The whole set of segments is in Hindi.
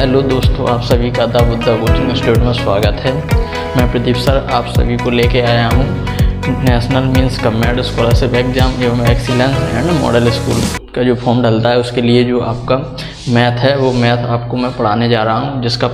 हेलो दोस्तों, आप सभी का द बुद्धा कोचिंग इंस्टीट्यूट में स्वागत है। मैं प्रदीप सर आप सभी को लेके आया हूँ national means combined scholarship exam एवं एक्सीलेंस एंड मॉडल स्कूल का जो फॉर्म डलता है उसके लिए जो आपका मैथ है वो मैथ आपको मैं पढ़ाने जा रहा हूँ, जिसका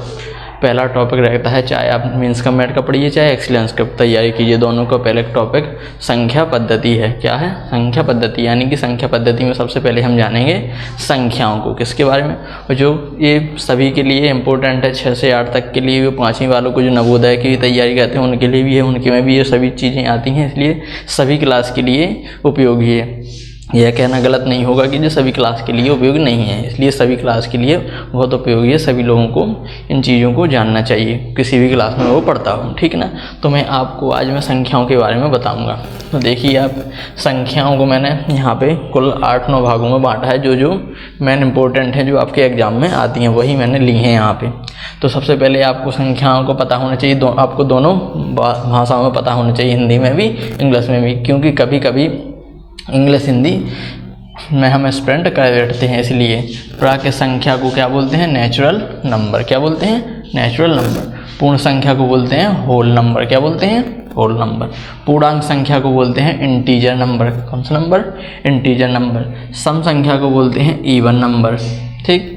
पहला टॉपिक रहता है, चाहे आप मीन्स कम्बाइंड का पढ़िए चाहे एक्सीलेंस का तैयारी कीजिए, दोनों का पहले टॉपिक संख्या पद्धति है। क्या है? संख्या पद्धति। यानी कि संख्या पद्धति में सबसे पहले हम जानेंगे संख्याओं को, किसके बारे में, और जो ये सभी के लिए इम्पोर्टेंट है, 6 से 8 तक के लिए, वो 5वीं वालों को जो नवोदय की तैयारी करते हैं उनके लिए भी है, उनके में भी ये सभी चीज़ें आती हैं, इसलिए सभी क्लास के लिए उपयोगी है। यह कहना गलत नहीं होगा कि जो सभी क्लास के लिए उपयोगी नहीं है, इसलिए सभी क्लास के लिए बहुत उपयोगी है। सभी लोगों को इन चीज़ों को जानना चाहिए, किसी भी क्लास में वो पढ़ता हूँ, ठीक ना। तो मैं आपको आज मैं संख्याओं के बारे में बताऊँगा। तो देखिए, आप संख्याओं को मैंने यहाँ पे कुल 8-9 भागों में बांटा है, जो मेन इंपॉर्टेंट है, जो आपके एग्जाम में आती हैं, वही मैंने ली हैं यहाँ पे। तो सबसे पहले आपको संख्याओं को पता होना चाहिए, आपको दोनों भाषाओं में पता होना चाहिए, हिंदी में भी इंग्लिश में भी, क्योंकि कभी कभी इंग्लिश हिंदी में हम स्टूडेंट कर बैठते हैं। इसलिए प्राकृत संख्या को क्या बोलते हैं? Natural number. क्या बोलते हैं? Natural number. पूर्ण संख्या को बोलते हैं होल नंबर। क्या बोलते हैं? Whole number. पूर्णांक संख्या को बोलते हैं इंटीजर नंबर। कौन सा नंबर? Integer number. सम संख्या को बोलते हैं इवन नंबर, ठीक।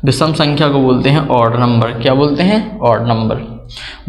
विषम संख्या को बोलते हैं ऑड नंबर। क्या बोलते हैं? Odd number.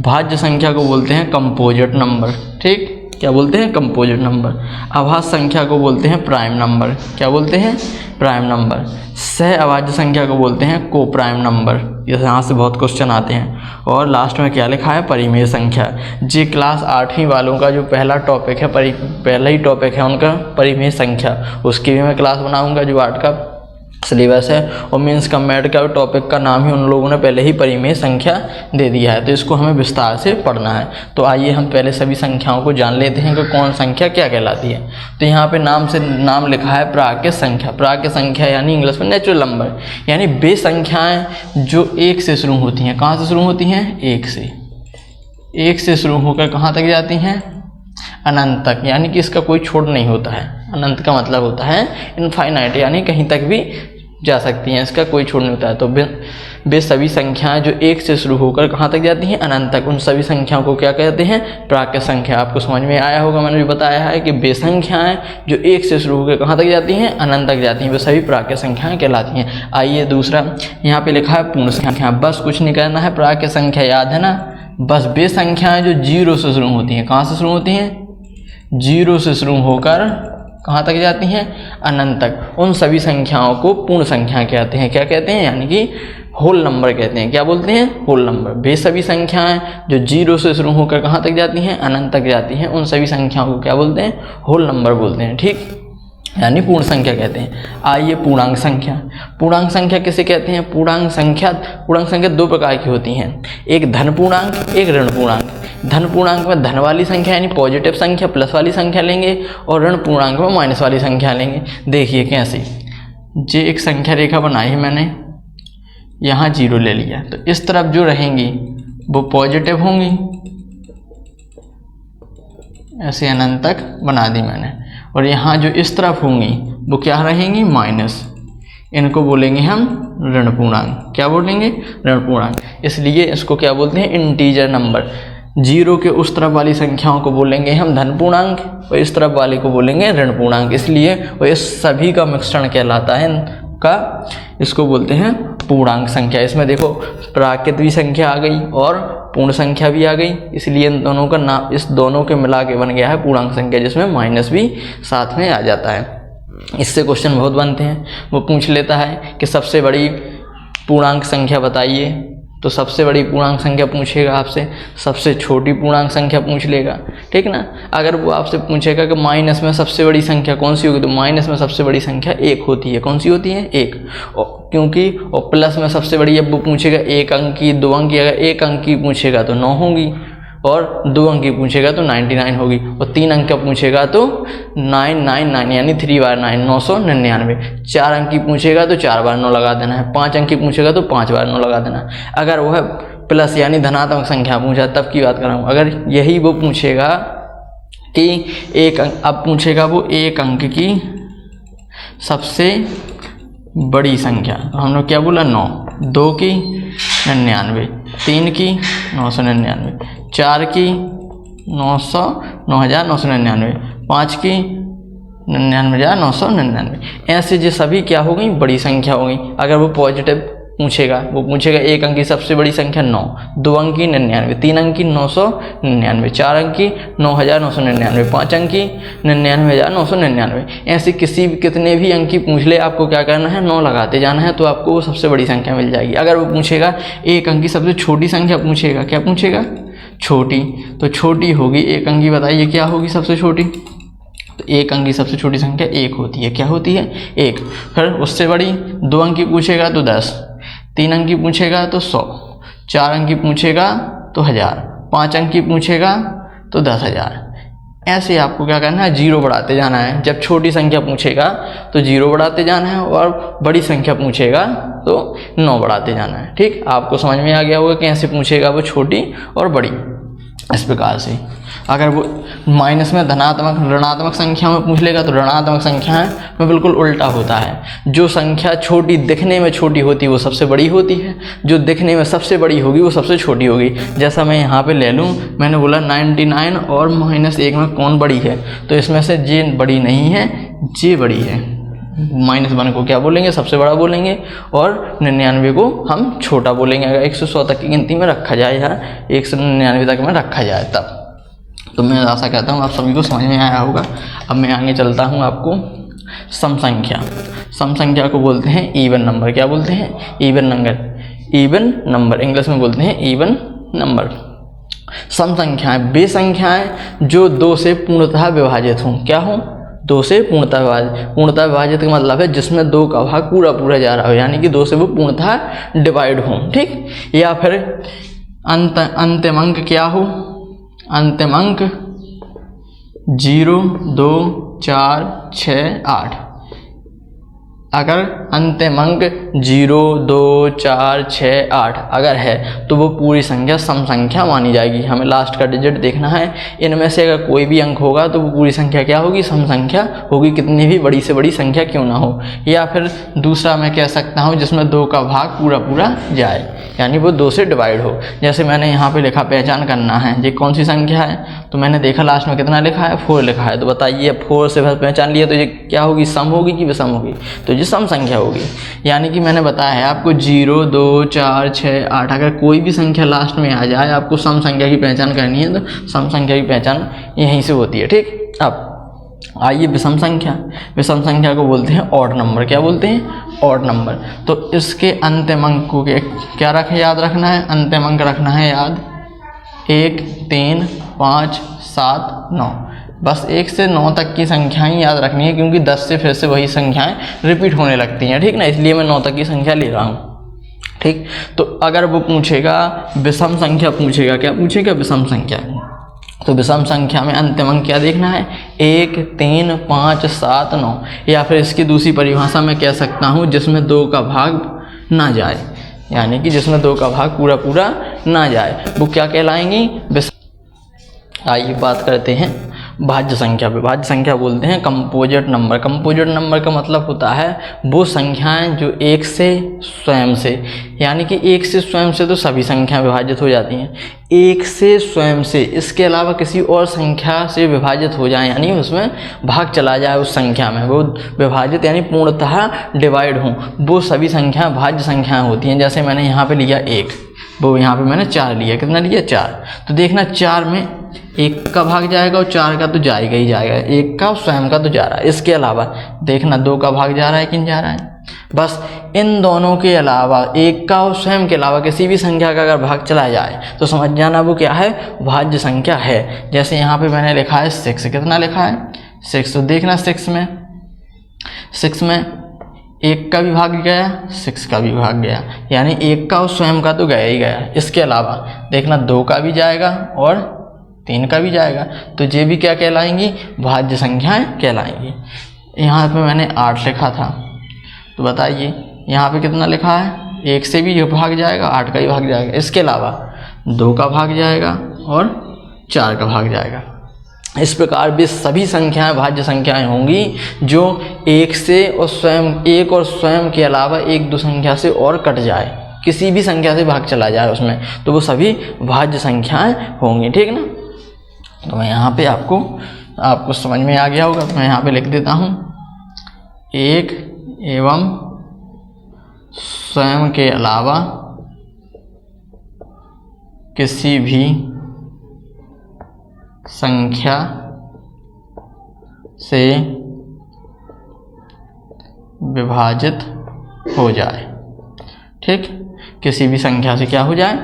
भाज्य संख्या को बोलते हैं कंपोजिट नंबर, ठीक। क्या बोलते हैं? Composite number. अभाज्य संख्या को बोलते हैं प्राइम नंबर। क्या बोलते हैं? Prime number. सह अभाज्य संख्या को बोलते हैं को प्राइम नंबर। यहाँ से बहुत क्वेश्चन आते हैं। और लास्ट में क्या लिखा है? परिमेय संख्या। जी क्लास 8वीं वालों का जो पहला टॉपिक है, पहला ही टॉपिक है उनका परिमेय संख्या, उसकी भी मैं क्लास बनाऊँगा, जो 8 का सिलेबस है। और मीन्स कम्बाइंड का टॉपिक का नाम ही उन लोगों ने पहले ही परिमेय संख्या दे दिया है, तो इसको हमें विस्तार से पढ़ना है। तो आइए हम पहले सभी संख्याओं को जान लेते हैं कि कौन संख्या क्या कहलाती है। तो यहाँ पे नाम लिखा है प्राकृत संख्या। प्राकृत संख्या यानी इंग्लिश में नेचुरल नंबर, यानी वे संख्याएं जो 1 से शुरू होती हैं। कहाँ से शुरू होती हैं? 1 से शुरू होकर कहाँ तक जाती हैं? अनंत तक। यानी कि इसका कोई छोड़ नहीं होता है। अनंत का मतलब होता है इनफाइनाइट, यानी कहीं तक भी जा सकती हैं, इसका कोई छोड़ नहीं होता है। तो वे सभी संख्याएं जो 1 से शुरू होकर कहाँ तक जाती हैं? अनंत तक। उन सभी संख्याओं को क्या कहते हैं? प्राकृत संख्या। आपको समझ में आया होगा, मैंने जो बताया है कि वे संख्याएं जो 1 से शुरू होकर कहाँ तक जाती हैं? अनंत तक जाती हैं, वे सभी प्राकृत संख्याएं कहलाती हैं। आइए दूसरा, यहाँ पे लिखा है पूर्ण संख्या। बस कुछ नहीं करना है, प्राकृत संख्या याद है ना। बस वे संख्याएं जो 0 से शुरू होती हैं। कहाँ से शुरू होती हैं? 0 से शुरू होकर कहाँ तक जाती हैं? अनंत तक। उन सभी संख्याओं को पूर्ण संख्या कहते हैं। क्या कहते हैं? यानी कि होल नंबर कहते हैं। क्या बोलते हैं? Whole number. वे सभी संख्याएं जो 0 से शुरू होकर कहाँ तक जाती हैं? अनंत तक जाती हैं, उन सभी संख्याओं को क्या बोलते हैं? होल नंबर बोलते हैं, ठीक, यानी पूर्ण संख्या कहते हैं। आइए पूर्णांक संख्या। पूर्णांक संख्या किसे कहते हैं? पूर्णांक संख्या 2 प्रकार की होती हैं, एक धन पूर्णांक, एक ऋण पूर्णांक। धन पूर्णांक में धन वाली संख्या यानी पॉजिटिव संख्या, प्लस वाली संख्या लेंगे, और ऋण पूर्णांक में माइनस वाली संख्या लेंगे। देखिए कैसे, जे एक संख्या रेखा बनाई है मैंने, यहाँ 0 ले लिया, तो इस तरफ जो रहेंगी वो पॉजिटिव होंगी, ऐसे अनंत तक बना दी मैंने। और यहाँ जो इस तरफ होंगी वो क्या रहेंगी? माइनस। इनको बोलेंगे हम ऋण पूर्णांक। क्या बोलेंगे? ऋण पूर्णांक। इसलिए इसको क्या बोलते हैं? Integer number. 0 के उस तरफ वाली संख्याओं को बोलेंगे हम धन पूर्णांक, और इस तरफ वाले को बोलेंगे ऋण पूर्णांक। इसलिए वो इस सभी का मिश्रण कहलाता है इसको बोलते हैं पूर्णांक संख्या। इसमें देखो प्राकृत भी संख्या आ गई और पूर्ण संख्या भी आ गई, इसलिए इन दोनों का नाम, इस दोनों के मिला के बन गया है पूर्णांक संख्या, जिसमें माइनस भी साथ में आ जाता है। इससे क्वेश्चन बहुत बनते हैं। वो पूछ लेता है कि सबसे बड़ी पूर्णांक संख्या बताइए, तो सबसे बड़ी पूर्णांक संख्या पूछेगा आपसे, सबसे छोटी पूर्णांक संख्या पूछ लेगा, ठीक ना। अगर वो आपसे पूछेगा कि माइनस में सबसे बड़ी संख्या कौन सी होगी, तो माइनस में सबसे बड़ी संख्या 1 होती है। कौन सी होती है? 1। क्योंकि और प्लस में सबसे बड़ी, अब वो पूछेगा 1 अंक की, 2 अंक की, अगर 1 अंक की पूछेगा तो 9 होगी, और 2 अंक की पूछेगा तो 99 होगी, और 3 अंक का पूछेगा तो 999 यानी 3 बार 9 999। 4 अंक की पूछेगा तो 4 बार 9 लगा देना है, 5 अंक की पूछेगा तो 5 बार 9 लगा देना है। अगर वह प्लस यानी धनात्मक संख्या पूछा तब की बात कर रहा हूँ। अगर यही वो पूछेगा कि 1 अंक, अब पूछेगा वो 1 अंक की सबसे बड़ी संख्या, तो हम लोग क्या बोला? 9। 2 की 99, 3 की 999, 4 की 9,999, 5 की 99,999। ऐसे ये सभी क्या हो गई, बड़ी संख्या हो गई। अगर वो पॉजिटिव पूछेगा, वो पूछेगा 1 अंक की सबसे बड़ी संख्या 9, 2 अंक की 99, 3 अंक की 999, 4 अंक की 9,999, 5 अंक की 99,999। ऐसे किसी भी कितने भी अंक की पूछ ले, आपको क्या करना है, 9 लगाते जाना है, तो आपको वो सबसे बड़ी संख्या मिल जाएगी। अगर वो पूछेगा 1 अंक की सबसे छोटी संख्या पूछेगा, क्या पूछेगा, छोटी, तो छोटी होगी 1 अंक की, बताइए क्या होगी सबसे छोटी, तो 1 अंक की सबसे छोटी संख्या 1 होती है। क्या होती है, 1। फिर उससे बड़ी 2 अंक की पूछेगा तो 10, 3 अंक की पूछेगा तो 100, 4 अंक की पूछेगा तो 1000, 5 अंक की पूछेगा तो 10,000। ऐसे आपको क्या करना है, जीरो बढ़ाते जाना है। जब छोटी संख्या पूछेगा तो जीरो बढ़ाते जाना है, और बड़ी संख्या पूछेगा तो 9 बढ़ाते जाना है। ठीक, आपको समझ में आ गया होगा कैसे पूछेगा वो छोटी और बड़ी, इस प्रकार से। अगर वो माइनस में धनात्मक ऋणात्मक संख्या में पूछ लेगा तो ऋणात्मक संख्याएं में बिल्कुल उल्टा होता है। जो संख्या छोटी दिखने में छोटी होती है वो सबसे बड़ी होती है, जो दिखने में सबसे बड़ी होगी वो सबसे छोटी होगी। जैसा मैं यहाँ पे ले लूँ, मैंने बोला 99 और -1 में कौन बड़ी है, तो इसमें से जे बड़ी नहीं है, जे बड़ी है। -1 को क्या बोलेंगे, सबसे बड़ा बोलेंगे, और 99 को हम छोटा बोलेंगे। अगर 1 से 100 तक की गिनती में रखा जाए या 1 से 99 तक में रखा जाए तब। तो मैं आशा करता हूँ आप सभी को समझ में आया होगा। अब मैं आगे चलता हूँ आपको सम संख्या। सम संख्या को बोलते हैं इवन नंबर। क्या बोलते हैं, even number. Even number English में बोलते हैं इवन नंबर। सम संख्याएं वे संख्याएं जो 2 से पूर्णतः विभाजित हों। क्या हों, 2 से पूर्णतः विभाजित। पूर्णतः विभाजित का मतलब है जिसमें 2 का भाग पूरा पूरा जा रहा हो, यानी कि 2 से वो पूर्णतः डिवाइड हों। ठीक, या फिर अंतिम अंक क्या हो, अंतिम अंक 0, 2, 4, 6, 8। अगर अंतिम अंक 0, 2, 4, 6, 8 अगर है तो वो पूरी संख्या सम संख्या मानी जाएगी। हमें लास्ट का डिजिट देखना है। इनमें से अगर कोई भी अंक होगा तो वो पूरी संख्या क्या होगी, सम संख्या होगी, कितनी भी बड़ी से बड़ी संख्या क्यों ना हो। या फिर दूसरा मैं कह सकता हूँ जिसमें 2 का भाग पूरा पूरा जाए, यानी वो 2 से डिवाइड हो। जैसे मैंने यहाँ पे लिखा पहचान करना है, ये कौन सी संख्या है, तो मैंने देखा लास्ट में कितना लिखा है, 4 लिखा है। तो बताइए 4 से पहचान लिया तो ये क्या होगी, सम होगी कि विषम होगी, तो ये सम संख्या होगी। यानी कि मैंने बताया है आपको 0, 2, 4, 6, 8 अगर कोई भी संख्या लास्ट में आ जाए, आपको सम संख्या की पहचान करनी है, तो सम संख्या की पहचान यहीं से होती है। ठीक, अब आइए विषम संख्या। विषम संख्या को बोलते हैं ऑड नंबर। क्या बोलते हैं, ऑड नंबर। तो इसके अंतिम अंक को क्या याद रखना है, अंतिम अंक रखना है याद 1, 3, 5, 7, 9। बस 1 से 9 तक की संख्याएं याद रखनी है, क्योंकि 10 से फिर से वही संख्याएं रिपीट होने लगती हैं। ठीक ना, इसलिए मैं 9 तक की संख्या ले रहा हूँ। ठीक, तो अगर वो पूछेगा विषम संख्या, पूछेगा क्या पूछेगा, विषम संख्या, तो विषम संख्या में अंतिम अंक क्या देखना है, 1, 3, 5, 7, 9। या फिर इसकी दूसरी परिभाषा में कह सकता हूँ जिसमें 2 का भाग ना जाए, यानी कि जिसमें 2 का भाग पूरा पूरा ना जाए, वो क्या कहलाएंगी, विषम। आइए बात करते हैं भाज्य संख्या पे। भाज्य संख्या बोलते हैं कंपोजिट नंबर। कंपोजिट नंबर का मतलब होता है वो संख्याएं जो 1 से स्वयं से, यानी कि 1 से स्वयं से तो सभी संख्याएं विभाजित हो जाती हैं, 1 से स्वयं से इसके अलावा किसी और संख्या से विभाजित हो जाए, यानी उसमें भाग चला जाए उस संख्या में, वो विभाजित यानी पूर्णतः डिवाइड हों, वो सभी संख्याएं भाज्य संख्याएं होती हैं। जैसे मैंने यहाँ पे लिया 1, वो यहाँ पे मैंने 4 लिया, कितना लिया 4। तो देखना 4 में 1 का भाग जाएगा और 4 का तो जाएगा ही जाएगा, 1 का और स्वयं का तो जा रहा है। इसके अलावा देखना 2 का भाग जा रहा है कि नहीं जा रहा है। बस इन दोनों के अलावा, 1 का और स्वयं के अलावा किसी भी संख्या का अगर भाग चला जाए तो समझ जाना वो क्या है, भाज्य संख्या है। जैसे यहाँ पे मैंने लिखा है 6, कितना लिखा है 6। तो देखना 6 में 1 का भी भाग गया, 6 का भी भाग गया, यानी 1 का और स्वयं का तो गया ही गया। इसके अलावा देखना 2 का भी जाएगा और 3 का भी जाएगा, तो ये भी क्या कहलाएंगी, भाज्य संख्याएं कहलाएंगी। यहाँ पे मैंने 8 लिखा था, तो बताइए यहाँ पे कितना लिखा है, 1 से भी भाग जाएगा, 8 का भी भाग जाएगा। इसके अलावा 2 का भाग जाएगा और 4 का भाग जाएगा। इस प्रकार भी सभी संख्याएं भाज्य संख्याएं होंगी जो 1 से और स्वयं, 1 और स्वयं के अलावा 1, 2 संख्या से और कट जाए। किसी भी संख्या से भाग चला जाए उसमें तो वो सभी भाज्य संख्याएं होंगी, ठीक ना। तो मैं यहाँ पे आपको समझ में आ गया होगा, तो मैं यहाँ पे लिख देता हूँ 1 एवं स्वयं के अलावा किसी भी संख्या से विभाजित हो जाए, ठीक, किसी भी संख्या से क्या हो जाए,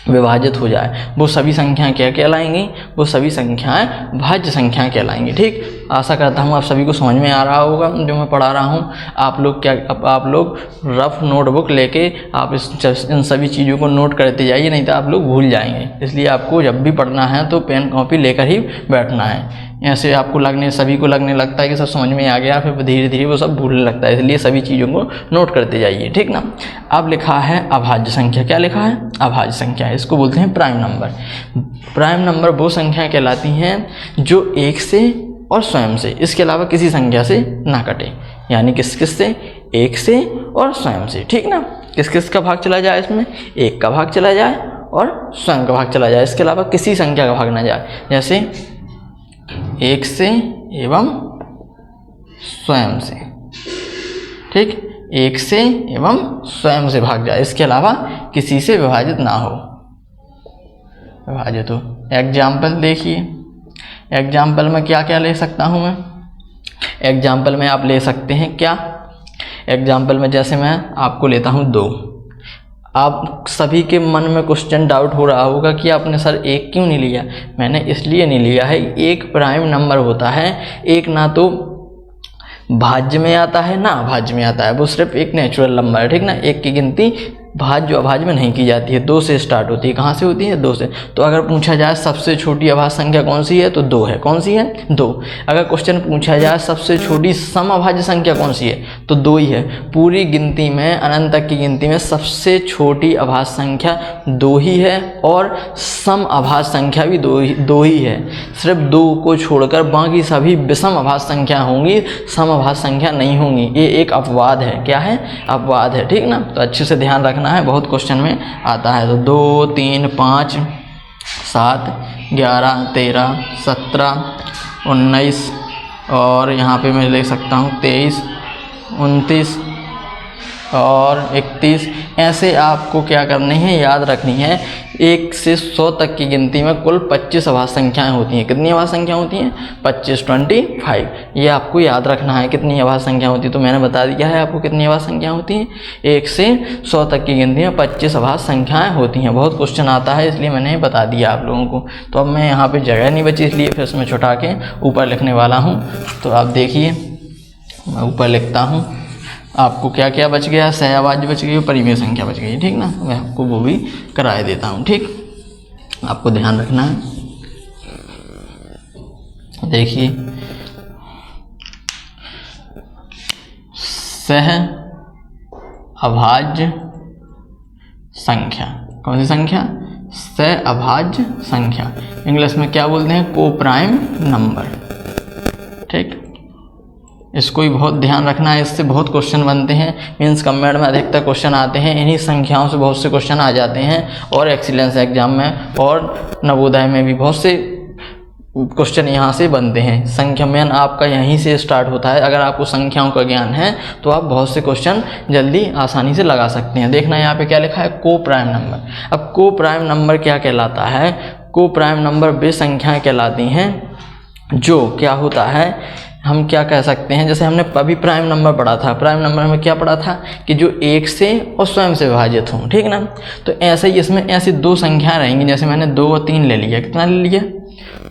विभाजित हो जाए, वो सभी संख्याएं क्या कहलाएंगी, वो सभी संख्याएं भाज्य संख्याएं कहलाएंगी, ठीक। आशा करता हूँ आप सभी को समझ में आ रहा होगा जो मैं पढ़ा रहा हूँ। आप लोग रफ नोटबुक लेके आप इन सभी चीज़ों को नोट करते जाइए, नहीं तो आप लोग भूल जाएंगे। इसलिए आपको जब भी पढ़ना है तो पेन कॉपी लेकर ही बैठना है। ऐसे आपको सभी को लगने लगता है कि सब समझ में आ गया, फिर धीरे धीरे वो सब भूलने लगता है। इसलिए सभी चीज़ों को नोट करते जाइए, ठीक ना। अब लिखा है अभाज्य संख्या। क्या लिखा है? अभाज्य संख्या। इसको बोलते हैं प्राइम नंबर। प्राइम नंबर वो संख्याएं कहलाती हैं जो 1 से और स्वयं से, इसके अलावा किसी संख्या से ना कटे। यानी किस से? 1 से और स्वयं से, ठीक ना। किस का भाग चला जाए इसमें? 1 का भाग चला जाए और स्वयं का भाग चला जाए, इसके अलावा किसी संख्या का भाग ना जाए। जैसे 1 से एवं स्वयं से, ठीक, 1 से एवं स्वयं से भाग जाए, इसके अलावा किसी से विभाजित ना हो, विभाजित हो। एग्जाम्पल देखिए, एग्जाम्पल में क्या क्या ले सकता हूँ मैं? एग्जाम्पल में आप ले सकते हैं क्या? एग्जाम्पल में जैसे मैं आपको लेता हूँ 2। आप सभी के मन में क्वेश्चन डाउट हो रहा होगा कि आपने सर 1 क्यों नहीं लिया? मैंने इसलिए नहीं लिया है, 1 प्राइम नंबर होता है। 1 ना तो भाज्य में आता है ना अभाज्य में आता है, वो सिर्फ एक नेचुरल नंबर है, ठीक ना। 1 की गिनती भाज्य अभाज्य में नहीं की जाती है, 2 से स्टार्ट होती है। कहाँ से होती है? 2 से। तो अगर पूछा जाए सबसे छोटी अभाज्य संख्या कौन सी है तो 2 है। कौन सी है? 2। अगर क्वेश्चन पूछा जाए सबसे छोटी समअभाज्य संख्या कौन सी है तो 2 ही है। पूरी गिनती में, अनंत तक की गिनती में सबसे छोटी अभाज्य संख्या 2 ही है और समअभाज्य संख्या भी 2 ही है। सिर्फ 2 को छोड़कर बाकी सभी विषम अभाज्य संख्या होंगी, समअभाज्य संख्या नहीं होंगी। ये एक अपवाद है। क्या है? अपवाद है, ठीक ना। तो अच्छे से ध्यान रखना है, बहुत क्वेश्चन में आता है। तो 2, 3, 5, 7, 11, 13, 17, 19 और यहाँ पे मैं ले सकता हूँ 23, 29 और 31। ऐसे आपको क्या करनी है? याद रखनी है। 1 से 100 तक की गिनती में कुल 25 अभाज्य संख्याएं होती हैं। कितनी अभाज्य संख्या होती हैं? 25, 25। ये आपको याद रखना है कितनी अभाज्य संख्या होती है। तो मैंने बता दिया है आपको कितनी अभाज्य संख्या होती हैं। 1 से 100 तक की गिनती में 25 अभाज्य संख्याएं होती हैं। बहुत क्वेश्चन आता है, इसलिए मैंने बता दिया आप लोगों को। तो अब मैं यहाँ पर जगह नहीं बची, इसलिए फिर मैं छुटा के ऊपर लिखने वाला हूँ। तो आप देखिए, मैं ऊपर लिखता हूँ। आपको क्या क्या बच गया? सहअभाज्य बच गई, परिमेय संख्या बच गई, ठीक ना। मैं आपको वो भी कराए देता हूँ, ठीक। आपको ध्यान रखना है। देखिए, सहअभाज्य संख्या। कौन सी संख्या? सहअभाज्य संख्या। इंग्लिश में क्या बोलते हैं? को प्राइम नंबर, ठीक। इसको भी बहुत ध्यान रखना है, इससे बहुत क्वेश्चन बनते हैं। मीन्स कमेंट में अधिकतर क्वेश्चन आते हैं, इन्हीं संख्याओं से बहुत से क्वेश्चन आ जाते हैं। और एक्सीलेंस एग्जाम में और नवोदय में भी बहुत से क्वेश्चन यहाँ से बनते हैं। संख्या में आपका यहीं से स्टार्ट होता है। अगर आपको संख्याओं का ज्ञान है तो आप बहुत से क्वेश्चन जल्दी आसानी से लगा सकते हैं। देखना यहाँ पे क्या लिखा है? को प्राइम नंबर। अब को प्राइम नंबर क्या कहलाता है? को प्राइम नंबर वे संख्याएँ कहलाती हैं जो क्या होता है, हम क्या कह सकते हैं, जैसे हमने अभी प्राइम नंबर पढ़ा था। प्राइम नंबर में क्या पढ़ा था कि जो 1 से और स्वयं से विभाजित हों, ठीक ना। तो ऐसे ही इसमें ऐसी 2 संख्याएं रहेंगी। जैसे मैंने 2 और 3 ले लिया। कितना ले लिया?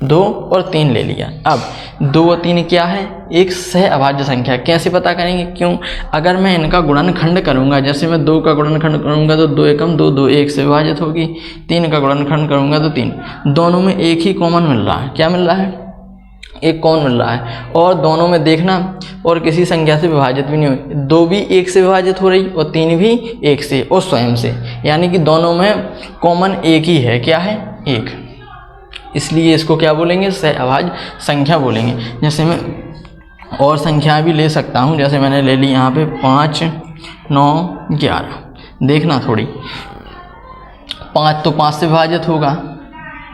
2 और 3 ले लिया। अब 2 और 3 क्या है? एक सहअभाज्य संख्या। कैसे पता करेंगे? क्यों? अगर मैं इनका गुणनखंड करूंगा, जैसे मैं 2 का गुणनखंड करूंगा तो 2 एकम 2, 2 1 से विभाजित होगी। 3 का गुणनखंड करूंगा तो 3। दोनों में एक ही कॉमन मिल रहा है। क्या मिल रहा है? एक कौन मिल रहा है। और दोनों में देखना, और किसी संख्या से विभाजित भी नहीं हुई। 2 भी 1 से विभाजित हो रही और 3 भी 1 से और स्वयं से, यानी कि दोनों में कॉमन एक ही है। क्या है? 1। इसलिए इसको क्या बोलेंगे? सहअभाज्य संख्या बोलेंगे। जैसे मैं और संख्याएं भी ले सकता हूं, जैसे मैंने ले ली यहाँ पे 5, 9, 11। देखना थोड़ी, 5 तो 5 से विभाजित होगा,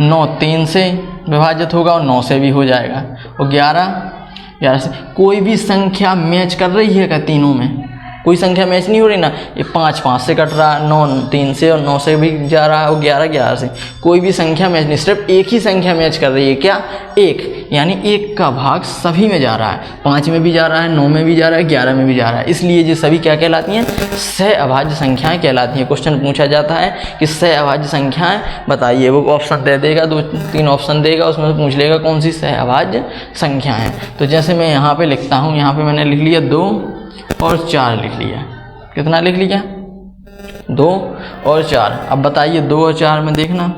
9 3 से विभाजित होगा और 9 से भी हो जाएगा, और 11 से। कोई भी संख्या मैच कर रही है क्या? तीनों में कोई संख्या मैच नहीं हो रही ना। ये 5 5 से कट रहा, 9 3 से और 9 से भी जा रहा है, और 11 11 से। कोई भी संख्या मैच नहीं, सिर्फ एक ही संख्या मैच कर रही है। क्या? 1, यानी 1 का भाग सभी में जा रहा है, 5 में भी जा रहा है, 9 में भी जा रहा है, 11 में भी जा रहा है। इसलिए ये सभी क्या कहलाती हैं? सहअभाज्य संख्याएं कहलाती हैं। क्वेश्चन पूछा जाता है कि सहअभाज्य संख्याएं बताइए, वो ऑप्शन दे देगा, 2-3 ऑप्शन देगा, उसमें से पूछ लेगा कौन सी सहअभाज्य संख्या है। तो जैसे मैं यहाँ पे लिखता हूँ, यहाँ पे मैंने लिख लिया 2 और 4 लिख लिया। कितना लिख लिया? 2 और 4। अब बताइए 2 और 4 में देखना,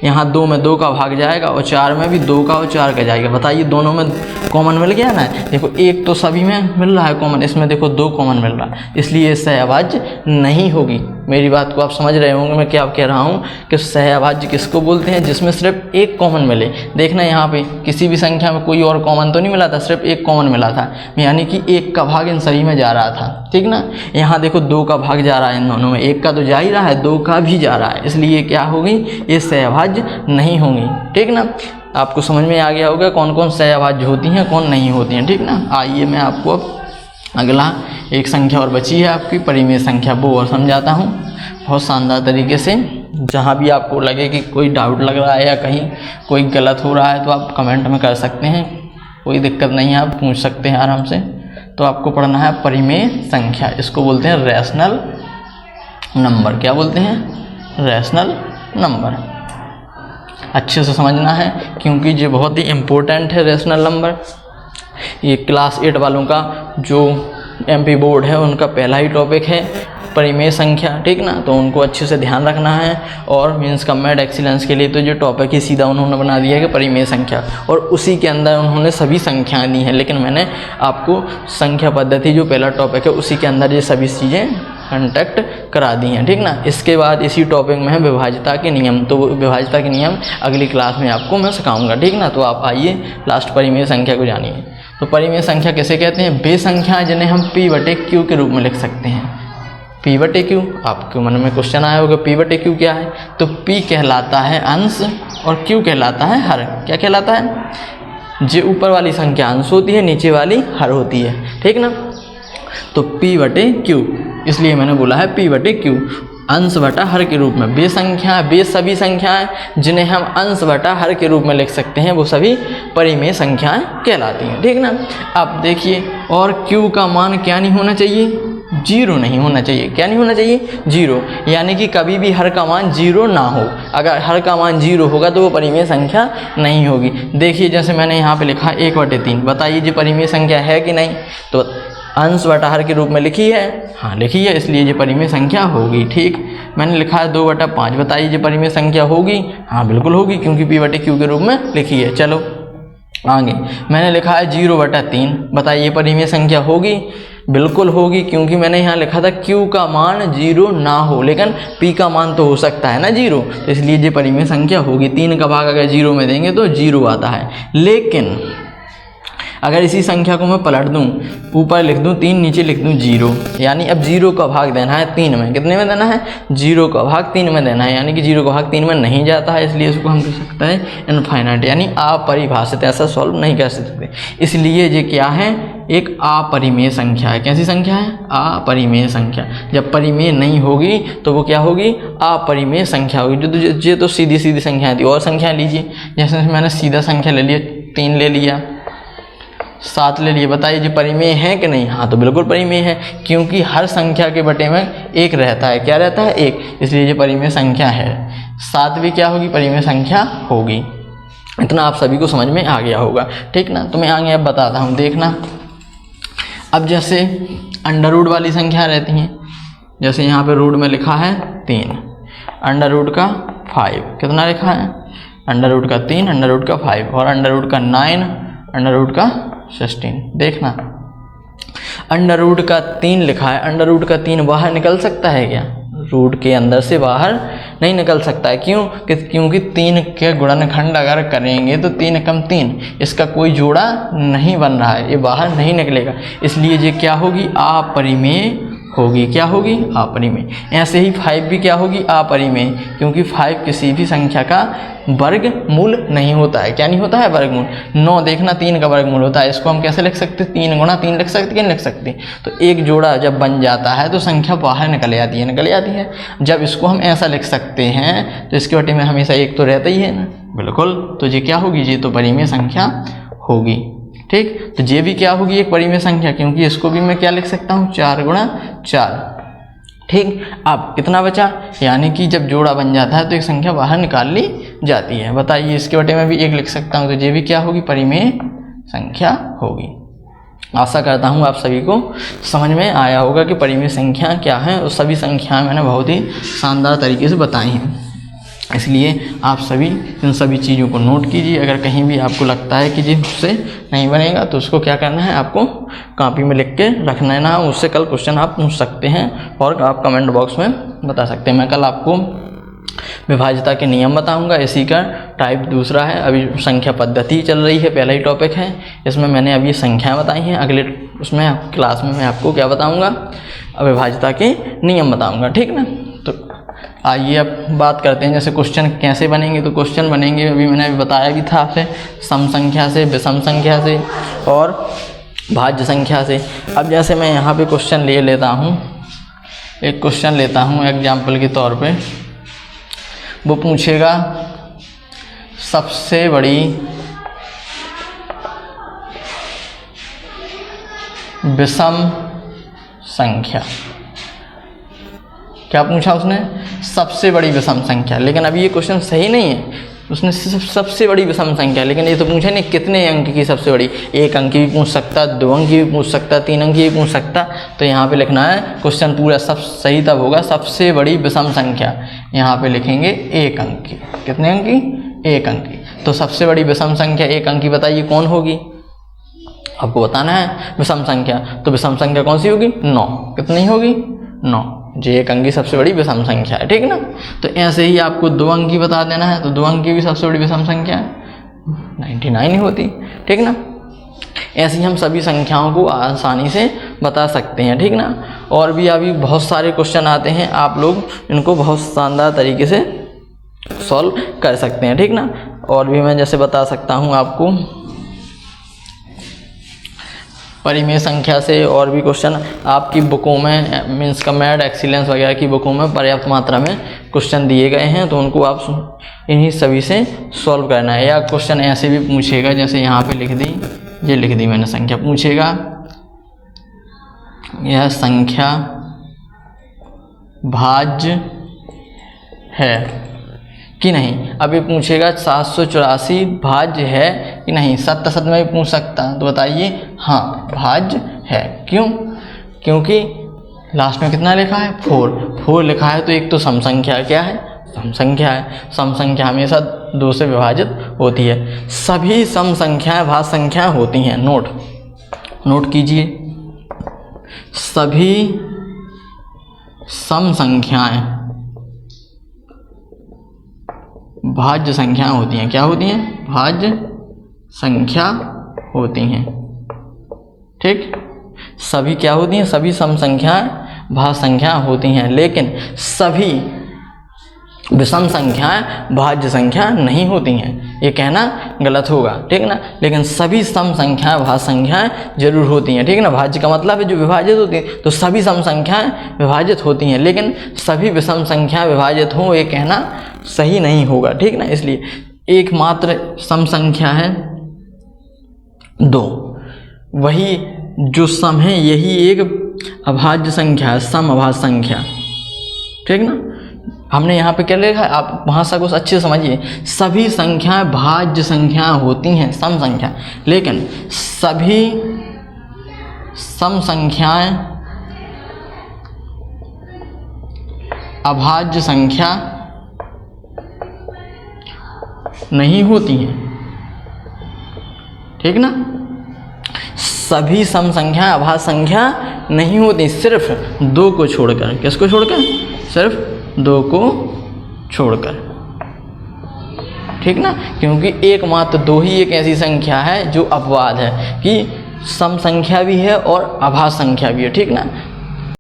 यहाँ 2 में 2 का भाग जाएगा और 4 में भी 2 का और 4 का जाएगा। बताइए दोनों में कॉमन मिल गया ना। देखो 1 तो सभी में मिल रहा है कॉमन, इसमें देखो 2 कॉमन मिल रहा है, इसलिए सहअभाज्य नहीं होगी। मेरी बात को आप समझ रहे होंगे मैं क्या कह रहा हूँ कि सहअभाज्य किसको बोलते हैं? जिसमें सिर्फ 1 कॉमन मिले। देखना यहाँ पे किसी भी संख्या में कोई और कॉमन तो नहीं मिला था, सिर्फ 1 कॉमन मिला था, यानी कि 1 का भाग इन सभी में जा रहा था, ठीक ना। यहाँ देखो 2 का भाग जा रहा है इन दोनों में, 1 का तो जा ही रहा है, 2 का भी जा रहा है, इसलिए क्या होगी? ये सहअभाज्य नहीं होंगी, ठीक ना। आपको समझ में आ गया होगा कौन कौन सहअभाज्य होती हैं, कौन नहीं होती हैं, ठीक ना। आइए मैं आपको अब अगला एक संख्या और बची है आपकी परिमेय संख्या, वो और समझाता हूँ बहुत शानदार तरीके से। जहाँ भी आपको लगे कि कोई डाउट लग रहा है या कहीं कोई गलत हो रहा है तो आप कमेंट में कर सकते हैं, कोई दिक्कत नहीं है, आप पूछ सकते हैं आराम से। तो आपको पढ़ना है परिमेय संख्या, इसको बोलते हैं रैशनल नंबर। क्या बोलते हैं? Rational number. अच्छे से समझना है क्योंकि ये बहुत ही इम्पोर्टेंट है रैशनल नंबर। ये क्लास 8 वालों का जो MP बोर्ड है उनका पहला ही टॉपिक है परिमेय संख्या, ठीक ना। तो उनको अच्छे से ध्यान रखना है। और मीन्स कम्बाइंड एक्सीलेंस के लिए तो जो टॉपिक ही सीधा उन्होंने बना दिया है कि परिमेय संख्या, और उसी के अंदर उन्होंने सभी संख्याएं दी हैं। लेकिन मैंने आपको संख्या पद्धति जो पहला टॉपिक है उसी के अंदर ये सभी चीज़ें कंटेक्ट करा दी हैं, ठीक ना। इसके बाद इसी टॉपिक में है विभाज्यता के नियम, तो विभाज्यता के नियम अगली क्लास में आपको मैं सिखाऊंगा, ठीक ना। तो आप आइए लास्ट परिमेय संख्या को जानिए। तो परिमेय संख्या किसे कहते हैं? वे संख्याएं जिन्हें हम P/Q के रूप में लिख सकते हैं। P/Q, आपके मन में क्वेश्चन आया होगा P/Q क्या है? तो P कहलाता है अंश और Q कहलाता है हर। क्या कहलाता है? जो ऊपर वाली संख्या अंश होती है, नीचे वाली हर होती है, ठीक ना। तो P/Q, इसलिए मैंने बोला है P/Q, अंश बटा हर के रूप में। वे सभी संख्याएं जिन्हें हम अंश बटा हर के रूप में लिख सकते हैं वो सभी परिमेय संख्याएं कहलाती हैं, ठीक ना। अब देखिए, और Q का मान क्या नहीं होना चाहिए? 0 नहीं होना चाहिए। क्या नहीं होना चाहिए? 0, यानी कि कभी भी हर का मान 0 ना हो। अगर हर का मान 0 होगा तो वो परिमेय संख्या नहीं होगी। देखिए जैसे मैंने यहाँ पे लिखा 1/3, बताइए ये परिमेय संख्या है कि नहीं? तो अंश बटा हर के रूप में लिखी है, हाँ लिखी है, इसलिए ये परिमेय संख्या होगी, ठीक। मैंने लिखा है 2/5, बताइए ये परिमेय संख्या होगी? हाँ बिल्कुल होगी, क्योंकि P/Q के रूप में लिखी है। चलो आगे, मैंने लिखा है 0/3, बताइए परिमेय संख्या होगी? बिल्कुल होगी, क्योंकि मैंने यहाँ लिखा था Q का मान 0 ना हो, लेकिन P का मान तो हो सकता है ना 0, तो इसलिए ये परिमेय संख्या होगी। 3 का भाग अगर 0 में देंगे तो 0 आता है। लेकिन अगर इसी संख्या को मैं पलट दूं, ऊपर लिख दूं 3, नीचे लिख दूं 0, यानी अब 0 का भाग देना है 3 में। कितने में देना है? 0 का भाग 3 में देना है, यानी कि 0 का भाग 3 में नहीं जाता है, इसलिए इसको हम कह सकते हैं इनफाइनाइट, यानी अपरिभाषित, ऐसा सॉल्व नहीं कर सकते। इसलिए ये क्या है? एक अपरिमेय संख्या है। कैसी संख्या है? अपरिमेय संख्या। जब परिमेय नहीं होगी तो वो क्या होगी? अपरिमेय संख्या होगी। ये तो सीधी सीधी संख्याएं थी। और संख्याएं लीजिए, जैसे मैंने सीधा संख्या ले लिया, 3 ले लिया, 7 ले लिए, बताइए ये परिमेय है कि नहीं? हाँ तो बिल्कुल परिमेय है, क्योंकि हर संख्या के बटे में 1 रहता है। क्या रहता है? 1, इसलिए ये परिमेय संख्या है। 7 भी क्या होगी? परिमेय संख्या होगी। इतना आप सभी को समझ में आ गया होगा, ठीक ना। तो मैं आगे अब बताता हूँ, देखना। अब जैसे अंडर रूट वाली संख्या रहती हैं, जैसे यहाँ पे रूट में लिखा है 3, अंडर रूट का 5, कितना लिखा है? अंडर रूट का 3, अंडर रूट का 5, और अंडर रूट का 9, अंडर रूट का 16। देखना, अंडर रूट का 3 लिखा है, अंडर रूट का 3 बाहर निकल सकता है क्या? रूट के अंदर से बाहर नहीं निकल सकता है। क्यों? क्योंकि 3 के गुणनखंड अगर करेंगे तो 3 कम 3, इसका कोई जोड़ा नहीं बन रहा है, ये बाहर नहीं निकलेगा, इसलिए ये क्या होगी? अपरिमेय होगी, क्या होगी, अपरिमेय। ऐसे ही 5 भी क्या होगी, अपरिमेय, क्योंकि 5 किसी भी संख्या का वर्गमूल नहीं होता है। क्या नहीं होता है, वर्गमूल। 9 देखना 3 का वर्गमूल होता है, इसको हम कैसे लिख सकते हैं, 3 गुणा 3 लिख सकते, क्या लिख सकते। तो एक जोड़ा जब बन जाता है तो संख्या बाहर निकल जाती है। जब इसको हम ऐसा लिख सकते हैं तो इसके बटे में हमेशा एक तो रहता ही है ना, बिल्कुल। तो ये क्या होगी, ये तो परिमेय संख्या होगी, ठीक। तो ये भी क्या होगी, एक परिमेय संख्या, क्योंकि इसको भी मैं क्या लिख सकता हूँ, 4 गुणा 4, ठीक। अब कितना बचा, यानी कि जब जोड़ा बन जाता है तो एक संख्या बाहर निकाल ली जाती है। बताइए, इसके बटे में भी 1 लिख सकता हूँ, तो ये भी क्या होगी, परिमेय संख्या होगी। आशा करता हूँ आप सभी को समझ में आया होगा कि परिमेय संख्या क्या है, और सभी संख्याएं मैंने बहुत ही शानदार तरीके से बताई हैं। इसलिए आप सभी इन सभी चीज़ों को नोट कीजिए। अगर कहीं भी आपको लगता है कि जी मुझसे नहीं बनेगा तो उसको क्या करना है, आपको कॉपी में लिख के रखना है ना, उससे कल क्वेश्चन आप पूछ सकते हैं और आप कमेंट बॉक्स में बता सकते हैं। मैं कल आपको विभाज्यता के नियम बताऊंगा, इसी का टाइप दूसरा है। अभी संख्या पद्धति चल रही है, पहला ही टॉपिक है, इसमें मैंने अभी संख्याएँ बताई हैं। अगले उसमें क्लास में मैं आपको क्या बताऊँगा, विभाज्यता के नियम बताऊँगा, ठीक ना। तो आइए अब बात करते हैं जैसे क्वेश्चन कैसे बनेंगे। तो क्वेश्चन बनेंगे, अभी मैंने बताया भी था आपसे, सम संख्या से, विषम संख्या से और भाज्य संख्या से। अब जैसे मैं यहाँ पे क्वेश्चन ले लेता हूँ, एक क्वेश्चन लेता हूँ एग्जाम्पल के तौर पे। वो पूछेगा सबसे बड़ी विषम संख्या। क्या पूछा उसने, सबसे बड़ी विषम संख्या। लेकिन अभी ये क्वेश्चन सही नहीं है, उसने सिर्फ सबसे बड़ी विषम संख्या, लेकिन ये तो पूछा नहीं कितने अंक की सबसे बड़ी। 1 अंक की भी पूछ सकता, 2 अंक की भी पूछ सकता, 3 अंक की भी पूछ सकता। तो यहाँ पे लिखना है क्वेश्चन पूरा सब सही तब होगा, सबसे बड़ी विषम संख्या। यहाँ पे लिखेंगे 1 अंक की। कितने अंक की, 1 अंक की। तो सबसे बड़ी विषम संख्या 1 अंक की बताइए कौन होगी, आपको बताना है विषम संख्या। तो विषम संख्या कौन सी होगी, 9। कितनी होगी, 9। जो 1 अंक की सबसे बड़ी विषम संख्या है, ठीक ना। तो ऐसे ही आपको 2 अंक की बता देना है, तो 2 अंक की भी सबसे बड़ी विषम संख्या 99 ही होती, ठीक ना। ऐसे ही हम सभी संख्याओं को आसानी से बता सकते हैं, ठीक ना। और भी अभी बहुत सारे क्वेश्चन आते हैं, आप लोग इनको बहुत शानदार तरीके से सॉल्व कर सकते हैं, ठीक ना। और भी मैं जैसे बता सकता हूँ आपको परिमेय संख्या से, और भी क्वेश्चन आपकी बुकों में, मीन्स कमेड, एक्सीलेंस वगैरह की बुकों में पर्याप्त मात्रा में क्वेश्चन दिए गए हैं। तो उनको आप इन्हीं सभी से सॉल्व करना है। या क्वेश्चन ऐसे भी पूछेगा, जैसे यहाँ पे लिख दी, ये लिख दी मैंने संख्या, पूछेगा यह संख्या भाज्य है कि नहीं। अब ये पूछेगा 784 भाज्य है कि नहीं, सत्य सत्य में भी पूछ सकता। तो बताइए, हाँ भाज्य है। क्यों, क्योंकि लास्ट में कितना लिखा है, 4 लिखा है। तो एक तो सम संख्या क्या है, सम संख्या है। सम संख्या हमेशा 2 से विभाजित होती है। सभी सम संख्याएं भाज्य संख्याएं होती हैं। नोट कीजिए, सभी सम संख्याएं भाज्य संख्या होती हैं। क्या होती हैं, भाज्य संख्या होती हैं, ठीक। सभी क्या होती हैं, सभी सम संख्याएं भाज्य संख्या होती हैं। लेकिन सभी विषम संख्याएं भाज्य संख्या नहीं होती हैं, ये कहना गलत होगा, ठीक ना। लेकिन सभी सम संख्याएं भाज्य संख्याएं जरूर होती हैं, ठीक ना। भाज्य का मतलब है जो विभाजित होती है, तो सभी सम संख्याएं विभाजित होती हैं। लेकिन सभी विषम संख्याएं विभाजित हों, ये कहना सही नहीं होगा, ठीक ना। इसलिए एकमात्र सम संख्या है 2, वही जो सम है यही एक अभाज्य संख्या है, सम अभाज्य संख्या, ठीक ना। हमने यहाँ पे क्या लिखा है, आप भाषा को अच्छे से समझिए। सभी संख्याएं भाज्य संख्याएं होती हैं, सम संख्या, लेकिन सभी सम संख्याएं अभाज्य संख्या नहीं होती हैं, ठीक ना। सभी सम संख्या अभाज्य संख्या नहीं होती, सिर्फ 2 को छोड़कर। किसको छोड़कर, सिर्फ 2 को छोड़कर, ठीक ना। क्योंकि एकमात्र 2 ही एक ऐसी संख्या है जो अपवाद है कि सम संख्या भी है और अभाज्य संख्या भी है, ठीक ना।